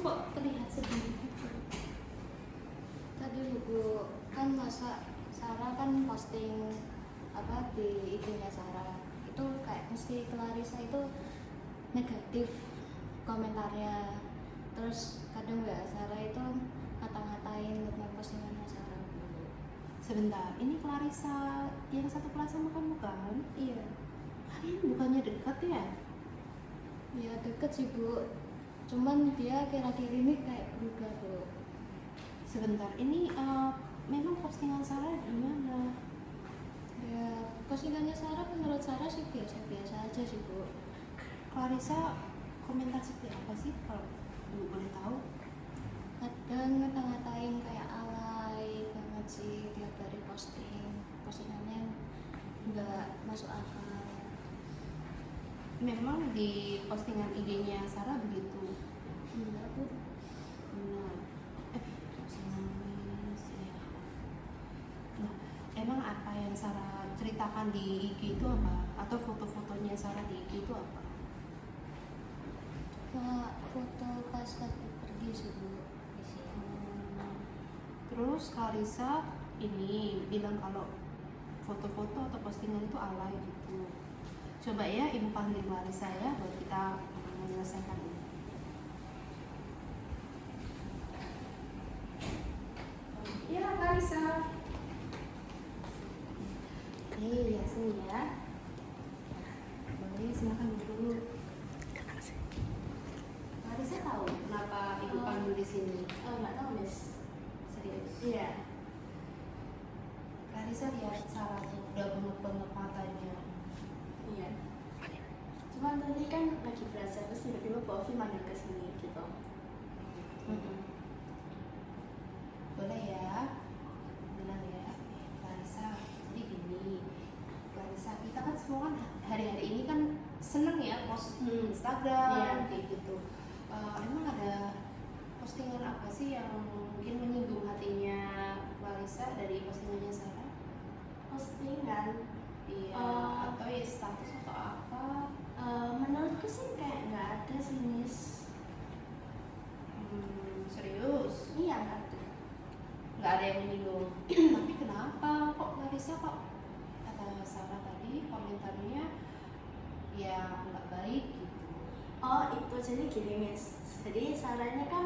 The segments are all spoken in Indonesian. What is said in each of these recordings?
kok terlihat sedih gitu. Tadi Bu kan masa Sarah kan posting apa di IG-nya Sarah itu kayak mesti Clarissa itu negatif komentarnya, terus kadang nggak Sarah itu ngata-ngatain tentang postingannya Sarah dulu. Sebentar, ini Clarissa yang satu kelas sama kamu kan? Iya. Kalian bukannya dekat ya? Ya deket sih Bu, cuman dia akhir-akhir ini kayak berubah Bu. Sebentar, ini memang postingan Sarah gimana? Ya postingannya Sarah menurut Sarah sih biasa-biasa aja sih Bu. Clarissa komentar seperti apa sih kalau Ibu boleh tahu? Kadang ngata-ngatain kayak alay banget sih, tiap hari postingannya nggak masuk akal. Memang di postingan IG-nya Sarah begitu? Enggak Bu. Benar. Nangis ya. Nah, emang apa yang Sarah ceritakan di IG itu apa? Atau foto-fotonya Sarah di IG itu apa? Cuma foto pas lagi pergi sih Bu di sini. Terus Clarissa ini bilang kalau foto-foto atau postingan itu alay gitu. Coba ya Ibu panggil Clarissa ya buat kita menyelesaikan ini. Iya Clarissa. Iya sini ya. Boleh silakan dulu. Clarissa tahu kenapa Ibu panggil di sini? Oh nggak tahu Miss. Serius? Iya. Clarissa lihat Sarah tuh udah bengek-bengek matanya. Iya. Cuman tadi kan lagi belajar terus tiba-tiba Pak Ovi manggil ke sini gitu. Boleh ya, bilang ya, Clarissa. Jadi gini, Clarissa, kita kan semua kan hari-hari ini kan seneng ya post Instagram Iya. kayak gitu. Emang ada postingan apa sih yang mungkin menyinggung hatinya Clarissa dari postingannya Sarah? Postingan. Iya, atau ya status atau apa? Menurutku sih kayak nggak ada sih Miss. Serius? Iya nggak ada. Nggak ada yang menyinggung. Tapi kenapa kok Clarissa kok kata Sarah tadi komentarnya ya nggak baik gitu? Oh itu jadi gini Miss. Jadi Sarahnya kan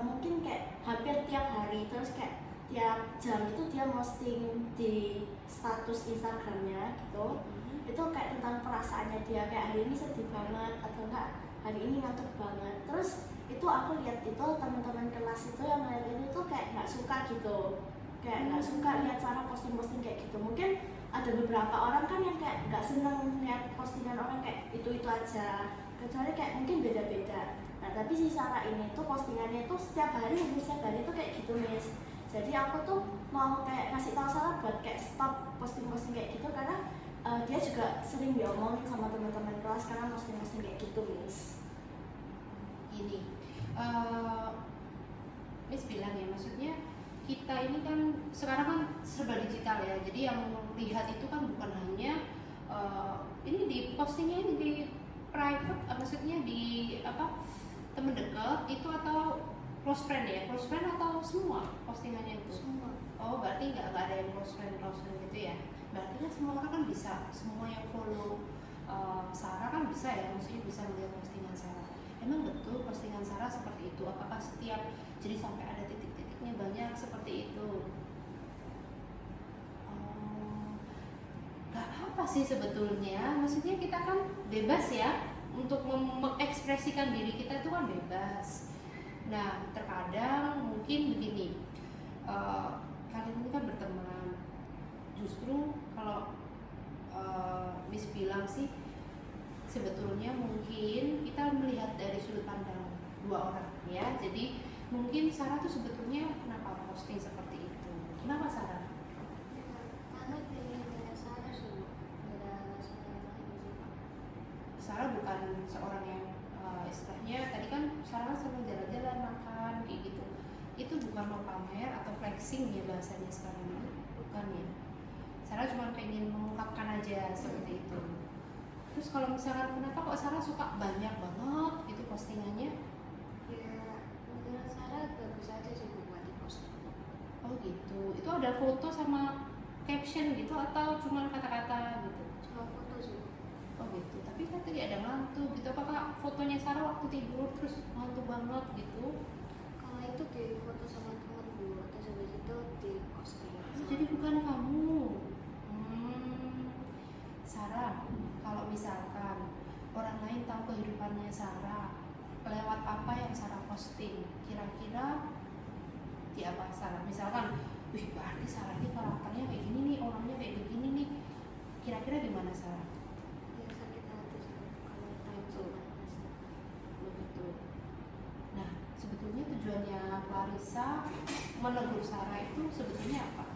mungkin kayak hampir tiap hari terus kayak tiap jam itu dia posting di status Instagramnya gitu. Itu kayak tentang perasaannya dia kayak hari ini sedih banget atau enggak hari ini ngantuk banget. Terus itu aku lihat itu teman-teman kelas itu yang ngeliatin itu kayak nggak suka gitu, kayak nggak suka lihat Sarah posting-posting kayak gitu. Mungkin ada beberapa orang kan yang kayak nggak seneng lihat postingan orang kayak itu aja, kecuali kayak mungkin beda-beda. Nah tapi si Sarah ini tuh postingannya tuh setiap hari tuh kayak gitu Miss. Jadi aku tuh mau kayak ngasih tahu Sarah buat kayak stop posting-posting kayak gitu karena dia juga sering diomongin sama teman-teman kelas karena posting-posting kayak gitu Miss. Gini, Miss bilang ya, maksudnya kita ini kan sekarang kan serba digital ya, jadi yang lihat itu kan bukan hanya ini di postingnya ini di private, maksudnya di apa temen dekat itu atau close friend ya, close friend atau semua postingannya itu? Semua. Oh berarti nggak ada yang close friend gitu ya? Berarti kan semua orang kan bisa, semua yang follow Sarah kan bisa ya, maksudnya bisa melihat postingan Sarah. Emang betul postingan Sarah seperti itu? Apakah setiap jadi sampai ada titik-titiknya banyak seperti itu? Gak apa sih sebetulnya, maksudnya kita kan bebas ya untuk mengekspresikan diri kita itu kan bebas. Nah terkadang mungkin begini, kalian ini kan berteman, justru kalau Miss bilang sih sebetulnya mungkin kita melihat dari sudut pandang dua orang ya. Jadi mungkin Sarah tuh sebetulnya kenapa posting seperti itu? Kenapa Sarah? Karena keinginan Sarah sih, beda sama yang lain sih. Sarah bukan seorang yang istilahnya tadi kan Sarah selalu jalan-jalan makan kayak gitu. Itu bukan mau pamer atau flexing ya bahasanya sekarang ini, bukan ya. Sarah cuma pengen mengungkapkan aja seperti itu. Terus kalau misalkan kenapa kok Sarah suka banyak banget gitu postingannya? gitu. Itu ada foto sama caption gitu atau cuma kata-kata gitu? Cuma foto sih. Oh gitu. Tapi kan tadi ada ngantuk gitu. Apakah fotonya Sarah waktu tidur terus ngantuk banget gitu? Kalau itu di foto sama temen dulu, terus habis itu di posting. Oh, jadi bukan kamu. Sarah, kalau misalkan orang lain tahu kehidupannya Sarah lewat apa yang Sarah posting, kira-kira di apa Sarah? Misalkan, wih berarti Sarah ini karakternya kayak gini nih, orangnya kayak begini nih. Kira-kira gimana Sarah? Ya sakit hati sih kalau tahu sama Mas. Begitu. Nah, sebetulnya tujuannya Clarissa menegur Sarah itu sebetulnya apa?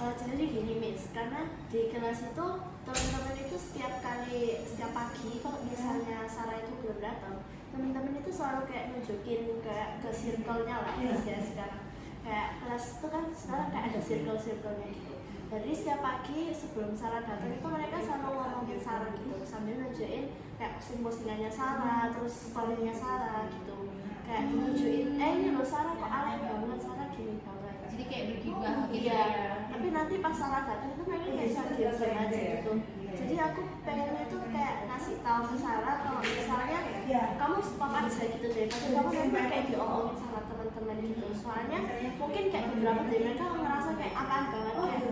Jadi gini Miss, karena di kelas itu teman-teman itu setiap pagi kalau misalnya Sarah itu belum datang, teman-teman itu selalu kayak nunjukin ke circle-nya lah ya sekarang. Kayak kelas itu kan sekarang kayak ada circle-circle-nya gitu. Jadi setiap pagi sebelum Sarah datang itu mereka selalu ngomongin Sarah gitu, sambil nunjukin kayak posting-postingannya Sarah, terus story-nya Sarah gitu. Kayak nunjukin, ini loh Sarah kok alay banget, Sarah gini banget. Jadi kayak bergibah gitu Iya, ya. tapi nanti pas Sarah datang itu mereka kayak diam aja gitu. Jadi aku pengennya tuh kayak ngasih tahu ke Sarah kalau misalnya kamu stop aja gitu daripada kamu nanti kayak diomongin sama teman-teman gitu. Soalnya mungkin kayak beberapa dari mereka ngerasa kayak apaan banget kayak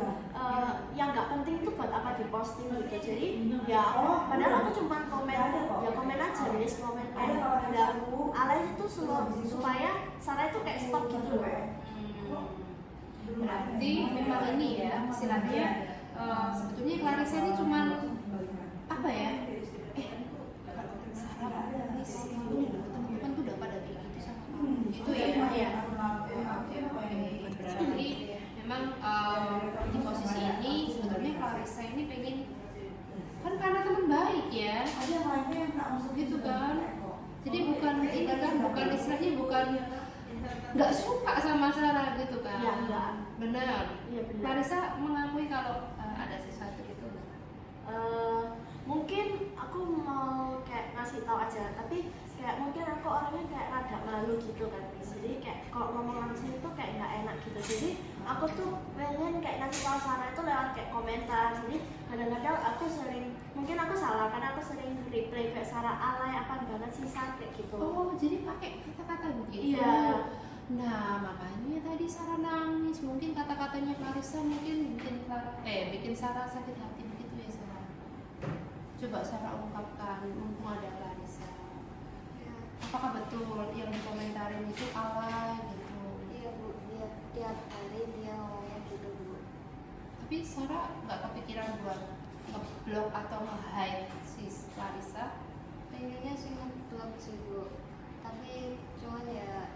yang nggak penting itu buat apa diposting gitu. Jadi ya padahal aku cuma komen ya komen aja guys, komen kayak udah alay itu supaya Sarah itu kayak stop gitu loh. Berarti memang ini ya istilahnya sebetulnya Clarissa ini cuman apa ya? Sarah, please, ini loh teman-teman tuh udah pada kayak gitu sama kamu. Gitu ya? Iya. Oke. Berarti memang di posisi ini sebetulnya Clarissa ini pengen kan karena teman baik ya. Gitu kan? Jadi bukan ini kan bukan istilahnya bukan nggak suka sama Sarah gitu kan? Iya, enggak. Benar. Iya benar. Clarissa mengakui kalau ada sesuatu gitu. Mungkin aku mau kayak ngasih tahu aja, tapi kayak mungkin aku orangnya kayak rada malu gitu kan Miss. Jadi kayak kalau ngomong langsung itu kayak nggak enak gitu. Jadi aku tuh pengen kayak ngasih tahu Sarah itu lewat kayak komentar. Jadi kadang-kadang aku sering, mungkin aku salah karena aku sering reply kayak Sarah alay apa banget sih Sarah kayak gitu. Oh, jadi pakai kata-kata begitu. Iya. Nah, makanya tadi Sarah nangis. Mungkin kata-katanya Clarissa mungkin bikin Sarah sakit hati begitu ya Sarah. Coba Sarah ungkapkan mumpung ada Clarissa. Ya, Apakah betul yang dikomentarin itu alay gitu? iya Bu, dia tiap hari dia ngomongnya gitu Bu. Tapi Sarah nggak kepikiran buat ngeblok atau nge-hide si Clarissa? Pengennya sih ngeblok sih Bu, tapi cuman ya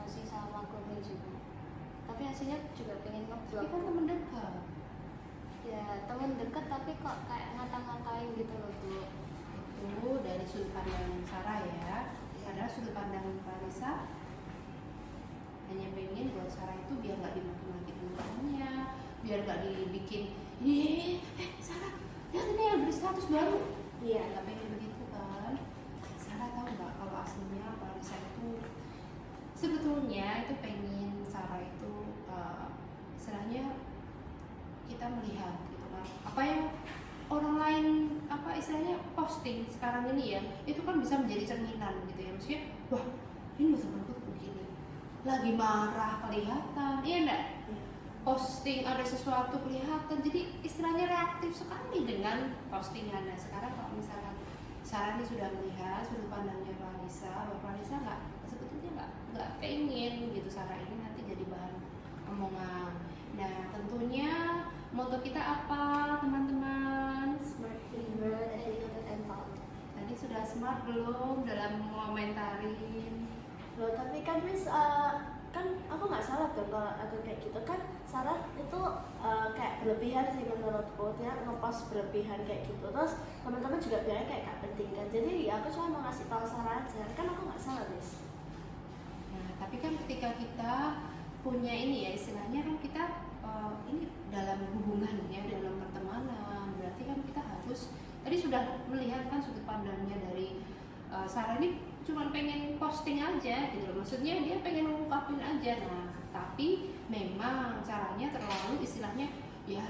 masih sama komen sih Bu. Tapi hasilnya juga pengen Tapi ngeblok. kan temen dekat. Ya teman dekat tapi kok kayak ngata-ngatain gitu loh Bu. Itu dari sudut pandang Sarah ya. Padahal sudut pandang Clarissa hanya pengen buat Sarah itu biar nggak dimaki-maki temennya, biar nggak dibikin Sarah lihat ini yang beli status baru. Iya. Nggak pengen begitu kan. Sarah tahu nggak kalau aslinya Clarissa itu sebetulnya itu pengen Sarah itu istilahnya kita melihat gitu kan apa yang orang lain apa istilahnya posting sekarang ini ya itu kan bisa menjadi cerminan gitu ya, maksudnya wah ini loh temanku tuh begini lagi marah kelihatan, iya enggak? Posting ada sesuatu kelihatan, jadi istilahnya reaktif sekali dengan postingan. Nah sekarang kalau misalkan Sarah ini sudah melihat sudut pandangnya Clarissa, bahwa Clarissa sebetulnya nggak pengen gitu Sarah ini nanti jadi bahan omongan. Nah tentunya moto kita apa teman-teman? Smart Finger, Educated and Power. Tadi sudah smart belum dalam ngomentarin? Loh, tapi kan Miss, kan aku nggak salah dong kalau aku kayak gitu kan. Sarah itu kayak berlebihan sih menurutku, dia ngepost berlebihan kayak gitu. Terus teman-teman juga bilang kayak gak penting kan. Jadi ya aku cuma mau ngasih tahu Sarah aja, kan aku nggak salah Miss. Nah tapi kan ketika kita punya ini ya istilahnya kan kita ini dalam hubungan ya, dalam pertemanan berarti kan kita harus tadi sudah melihat kan sudut pandangnya dari Sarah ini cuma pengen posting aja gitu loh, maksudnya dia pengen ngungkapin aja. Nah tapi memang caranya terlalu istilahnya ya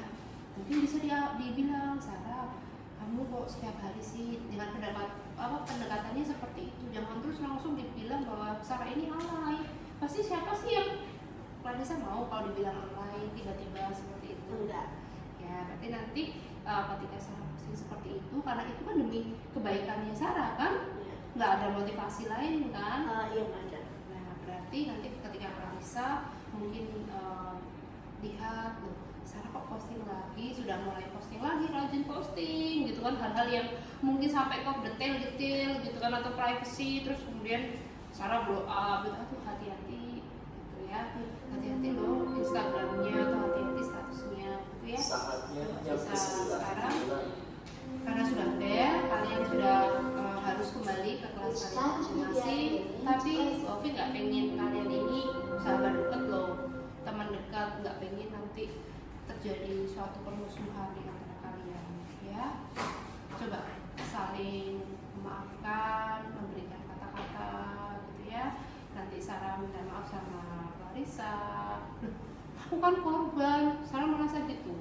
mungkin bisa dibilang, Sarah kamu kok setiap hari sih dengan pendekatannya seperti itu, jangan terus langsung dibilang bahwa Sarah ini alay. Pasti siapa sih yang Clarissa mau kalau dibilang alay tiba-tiba seperti itu? Enggak. Ya berarti nanti ketika Sarah posting seperti itu, karena itu kan demi kebaikannya Sarah kan, Iya. nggak ada motivasi lain kan. Iya nggak ada. Nah berarti nanti ketika Clarissa mungkin lihat loh, Sarah kok posting lagi, sudah mulai posting lagi, rajin posting gitu kan, hal-hal yang mungkin sampai ke detail-detail gitu kan, atau privacy, terus kemudian Sarah blow up gitu. Aduh hati-hati gitu ya, hati-hati loh Instagramnya, atau hati-hati statusnya gitu ya. Bisa sekarang karena sudah fair, kalian sudah harus kembali ke kelas kalian masing-masing, tapi Ovi nggak pengen kalian ini sahabat dekat loh, teman dekat, nggak pengen nanti terjadi suatu permusuhan di antara kalian ya. Coba saling memaafkan, memberikan kata-kata gitu ya. Nanti Sarah minta maaf sama Clarissa, aku kan korban, Sarah merasa gitu.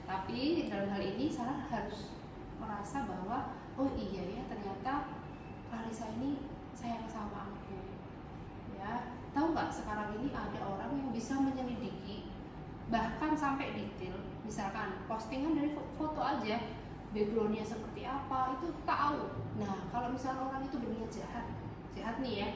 Tapi dalam hal ini Sarah harus merasa bahwa oh iya ya, ternyata Clarissa ini sayang sama aku ya. Tahu nggak sekarang ini ada orang yang bisa menyelidiki bahkan sampai detail, misalkan postingan dari foto aja backgroundnya seperti apa itu tahu. Nah kalau misalnya orang itu berniat jahat nih ya,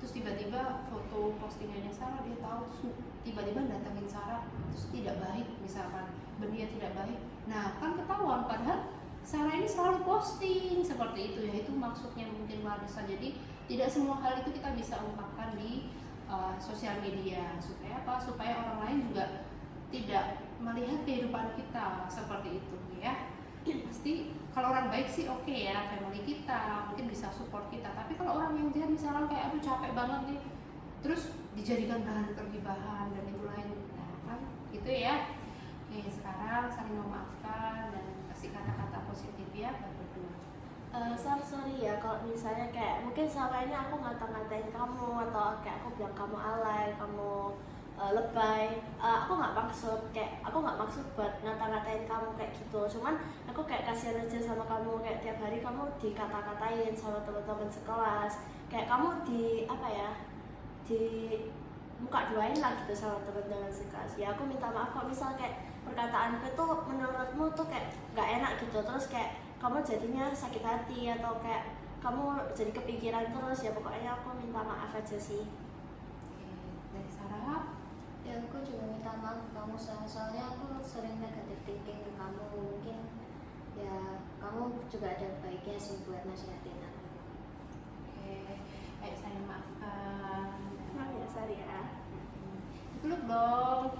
terus tiba-tiba foto postingannya Sarah dia tahu, tiba-tiba datangin Sarah terus tidak baik, misalkan berniat tidak baik, nah kan ketahuan. Padahal Sarah ini selalu posting seperti itu ya, itu maksudnya mungkin Clarissa. Jadi tidak semua hal itu kita bisa ungkapkan di sosial media, supaya apa? Supaya orang lain juga tidak melihat kehidupan kita seperti itu ya. Pasti kalau orang baik sih oke ya, family kita mungkin bisa support kita. Tapi kalau orang yang jahat misalnya kayak aduh capek banget nih, terus dijadikan bahan pergibahan dan itu lain, nah kan gitu ya. Oke, sekarang saling memaafkan dan kasih kata-kata positif ya buat berdua. Sorry ya kalau misalnya kayak mungkin selama ini aku ngata-ngatain kamu, atau kayak aku bilang kamu alay, kamu lebay. Aku nggak maksud buat ngata-ngatain kamu kayak gitu. Cuman aku kayak kasihan aja sama kamu, kayak tiap hari kamu dikata-katain sama teman-teman sekelas, kayak kamu di muka duain lah gitu sama teman-teman sekelas. Ya aku minta maaf kalau misal kayak perkataanku tuh menurutmu tuh kayak nggak enak gitu, terus kayak kamu jadinya sakit hati atau kayak kamu jadi kepikiran terus. Ya pokoknya aku minta maaf aja sih. Oke, dari Sarah. Ya aku juga minta maaf ke kamu, soalnya aku sering negatif thinking ke kamu. Mungkin ya kamu juga ada baiknya sih buat nasihatin aku. Oke, baik, saya maafkan. Maaf ya Sari ya. Peluk dong.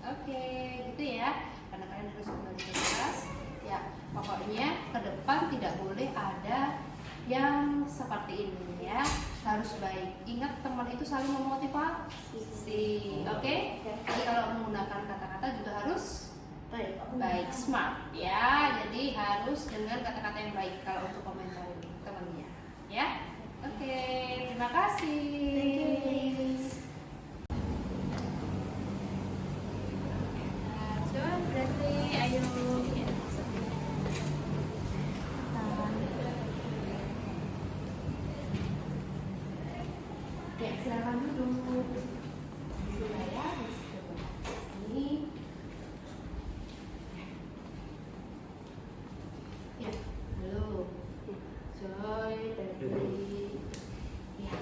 Oke, gitu ya. Karena kalian harus kembali ke kelas. Ya, pokoknya ke depan tidak boleh ada yang seperti ini ya. Harus baik. Ingat teman itu saling memotivasi. Oke? Jadi kalau menggunakan kata-kata juga harus baik, smart ya. Jadi harus dengan kata-kata yang baik kalau untuk komentar temannya. Ya. Oke, terima kasih. Thank you, Miss. Coba berarti ayo. Ya, silakan duduk. Ya, ini. Ya, halo. Joy, Febri. Ya,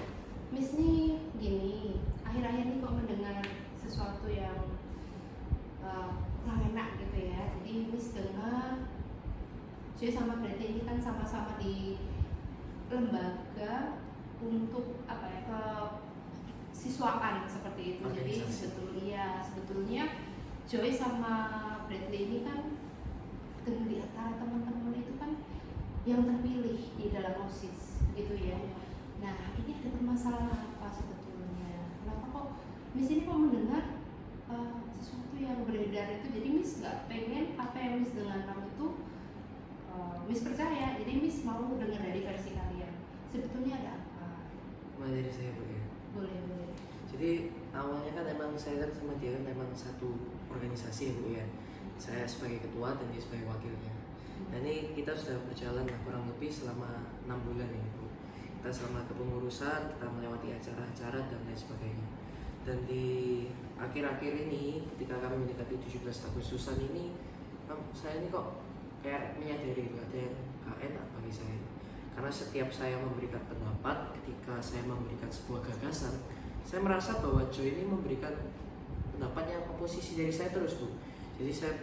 Miss nih gini. Akhir-akhir ini kok mendengar sesuatu yang kurang enak gitu ya. Jadi Miss dengar Joy sama Febri ini kan sama-sama di lembaga untuk apa ya, ke siswaan seperti itu. Jadi sebetulnya Joy sama Bradley ini kan di antara teman-teman itu kan yang terpilih di dalam OSIS gitu ya. Nah ini ada permasalahan apa sebetulnya? Kenapa kok Miss ini kok mendengar sesuatu yang beredar itu? Jadi Miss nggak pengen apa yang Miss dengar itu Miss percaya. Jadi Miss mau dengar dari versi kalian. Sebetulnya ada apa? Mulai dari saya Bu ya. Boleh. Jadi awalnya kan emang saya kan sama dia kan emang satu organisasi ya Bu ya. Saya sebagai ketua dan dia sebagai wakilnya. Dan ini kita sudah berjalan kurang lebih selama 6 bulan ini Bu. Kita selama kepengurusan, kita melewati acara-acara dan lain sebagainya. Dan di akhir-akhir ini ketika kami mendekati 17 Agustusan ini, saya ini kok kayak menyadari itu ada yang gak enak bagi saya. Karena setiap saya memberikan pendapat, ketika saya memberikan sebuah gagasan, saya merasa bahwa Joy ini memberikan pendapat yang oposisi dari saya terus Bu. Jadi saya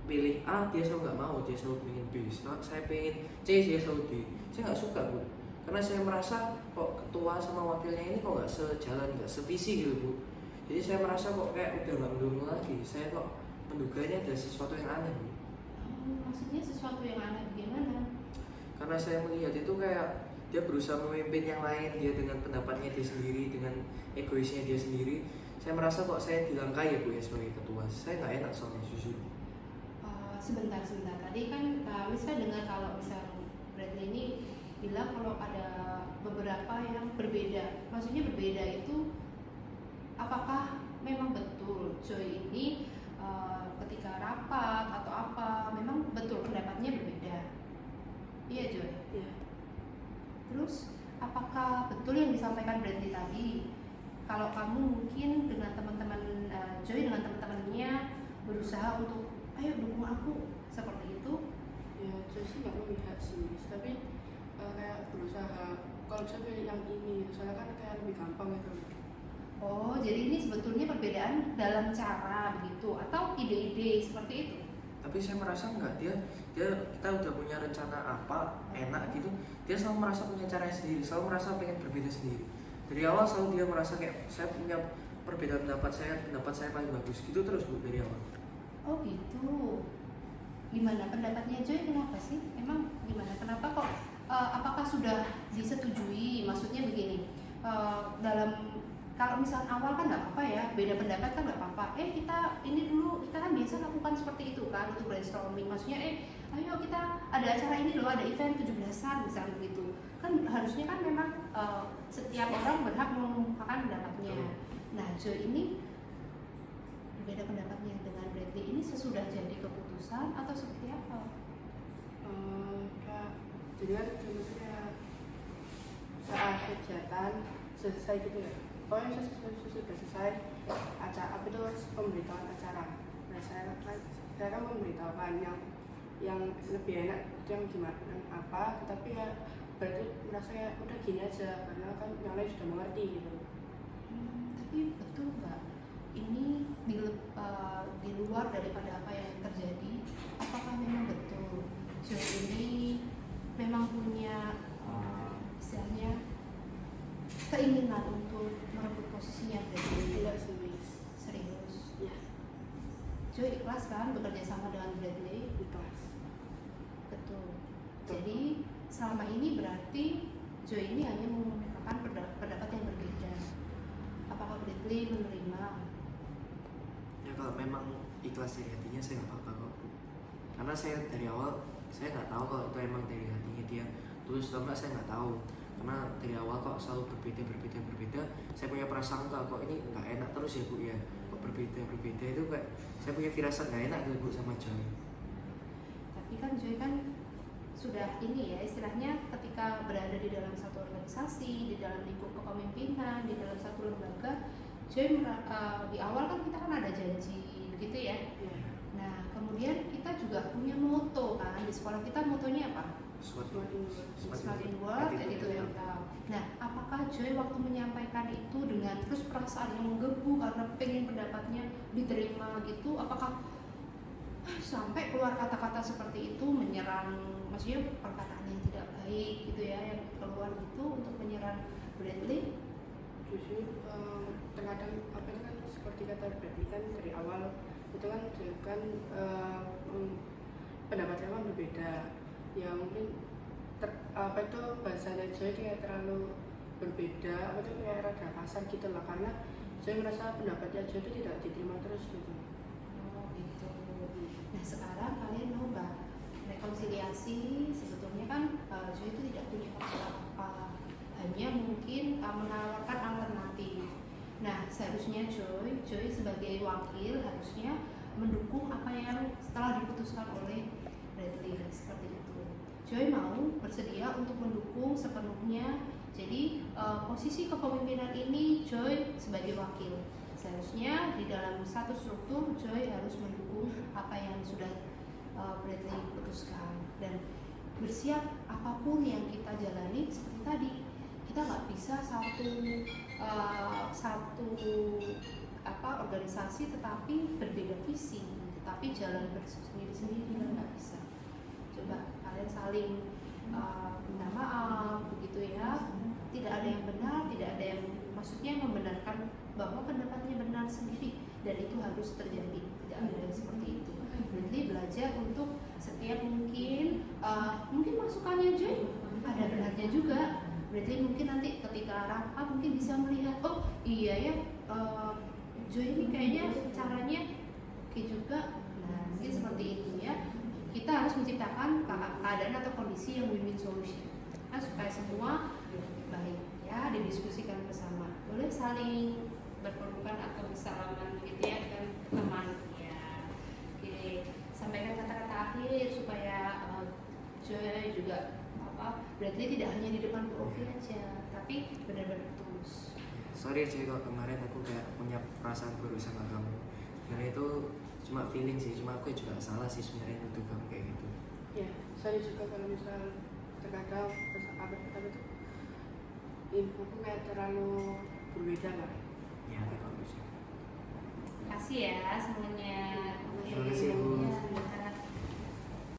pilih A, dia selalu nggak mau, dia selalu pengen B. Saya pengen C, dia selalu D. Saya nggak suka Bu, karena saya merasa kok ketua sama wakilnya ini kok nggak sejalan, nggak sevisi gitu Bu. Jadi saya merasa kok kayak udah nggak mendukung lagi. Saya kok menduganya ada sesuatu yang aneh Bu. Maksudnya sesuatu yang aneh bagaimana? Karena saya melihat itu kayak dia berusaha memimpin yang lain, dia dengan pendapatnya dia sendiri, dengan egoisnya dia sendiri. Saya merasa kok saya dilangkai ya Bu ya sebagai ketua. Saya nggak enak soalnya jujur. Sebentar. Tadi kan saya dengar kalau misal Bradley ini bilang kalau ada beberapa yang berbeda. Maksudnya berbeda itu apakah memang betul Joy ini ketika rapat atau apa memang betul pendapatnya berbeda? Iya Joy. Iya. Terus apakah betul yang disampaikan Bradley tadi? Kalau kamu mungkin dengan teman-teman Joy dengan teman-temannya berusaha untuk ayo dukung aku seperti itu? Ya saya sih nggak melihat sih, tapi kayak berusaha kalau bisa pilih yang ini, soalnya kan kayak lebih gampang gitu. Oh, jadi ini sebetulnya perbedaan dalam cara begitu atau ide-ide seperti itu? Tapi saya merasa enggak, dia kita udah punya rencana apa enak gitu, dia selalu merasa punya caranya sendiri, selalu merasa pengen berbeda sendiri. Dari awal selalu dia merasa kayak saya punya perbedaan pendapat saya paling bagus gitu terus Bu dari awal. Oh gitu. Gimana pendapatnya Joy, kenapa sih? Emang gimana? Kenapa kok? Apakah sudah disetujui? Maksudnya begini, dalam kalau misal awal kan nggak apa-apa ya, beda pendapat kan nggak apa-apa. Kita ini dulu kita kan biasa lakukan seperti itu kan untuk brainstorming. Maksudnya ayo kita ada acara ini loh, ada event 17-an misalnya begitu. Kan harusnya kan memang setiap orang berhak mengungkapkan pendapatnya. Nah Joy ini berbeda pendapatnya dengan Bradley ini sesudah jadi keputusan atau seperti apa? Kayak jadi kan sebenarnya saat kegiatan selesai gitu ya. Pokoknya sudah selesai acara apa itu pemberitahuan acara. Nah saya kan memberitahukan yang lebih enak itu yang gimana yang apa, tetapi ya berarti merasa ya udah gini aja karena kan yang lain sudah mengerti gitu. Tapi betul nggak? Ini di luar daripada apa yang terjadi, apakah memang betul Joy ini memang punya istilahnya keinginan untuk merebut posisinya Bradley? Tidak serius. Serius? Ya, Joy ikhlas kan bekerja sama dengan Bradley? ikhlas. Betul. Jadi selama ini berarti Joy ini hanya mengungkapkan pendapat yang berbeda. Apakah Bradley menerima? Ya kalau memang ikhlas dari hatinya saya nggak apa-apa kok. Karena saya dari awal saya nggak tahu kalau itu emang dari hatinya dia tulus atau enggak, saya nggak tahu. Karena dari awal kok selalu berbeda. Saya punya prasangka kok ini nggak enak terus ya Bu ya. Kok berbeda itu kayak saya punya firasat nggak enak gitu Bu sama Joy. Tapi kan Joy kan sudah ini ya istilahnya ketika berada di dalam satu organisasi, di dalam lingkup kepemimpinan, di dalam satu lembaga, Joy di awal kan kita kan ada janji begitu ya. Ya. Nah kemudian kita juga punya moto kan di sekolah kita, motonya apa? Smart in World, itu yang tahu. Nah apakah Joy waktu menyampaikan itu dengan terus perasaan yang menggebu karena pengen pendapatnya diterima gitu, apakah sampai keluar kata-kata seperti itu menyerang, maksudnya perkataan yang tidak baik gitu ya yang keluar gitu untuk menyerang Bradley? Justru terkadang apa itu kan seperti kata Bradley kan dari awal itu kan pendapatnya kan berbeda ya, mungkin apa itu bahasanya Joy kayak terlalu berbeda, apa itu kayak rada kasar gitu lah, karena Joy merasa pendapatnya Joy itu tidak diterima terus gitu. Oh gitu. Nah sekarang kalian mau nggak rekonsiliasi? Sebetulnya kan Joy itu tidak punya apa-apa, hanya mungkin menawarkan alternatif. Nah, seharusnya Joy sebagai wakil harusnya mendukung apa yang setelah diputuskan oleh Bradley, seperti itu. Joy mau bersedia untuk mendukung sepenuhnya. Jadi posisi kepemimpinan ini Joy sebagai wakil. Seharusnya di dalam satu struktur Joy harus mendukung apa yang sudah Bradley putuskan dan bersiap apapun yang kita jalani. Seperti tadi, kita nggak bisa satu organisasi tetapi berbeda visi, tetapi jalan bersendiri-sendiri kan nggak bisa. Coba kalian saling minta maaf begitu ya, tidak ada yang benar, tidak ada yang maksudnya membenarkan bahwa pendapatnya benar sendiri, dan itu harus terjadi, tidak ada yang seperti itu. Bradley belajar untuk setiap mungkin masukannya Joy ada benarnya juga. Bradley mungkin nanti ketika rapat mungkin bisa melihat, oh iya ya, Joy ini kayaknya caranya oke juga. Nah, mungkin seperti itu ya. Kita harus menciptakan keadaan atau kondisi yang win-win solution, nah, supaya semua baik ya, didiskusikan bersama. Boleh saling berpelukan atau bersalaman gitu ya dengan teman ya. Oke, sampaikan kata-kata akhir supaya Joy juga Bradley tidak hanya di depan Profi aja, tapi benar-benar tulus. Sorry sih kalau kemarin aku kayak punya perasaan buruk sama kamu. Sebenarnya itu cuma feeling sih, cuma aku juga salah sih sebenarnya nuduh kamu kayak gitu. Ya, sorry juga kalau misal terkadang apa itu infoku kayak terlalu berbeda lah. Ya, nggak apa-apa sih. Terima kasih ya semuanya.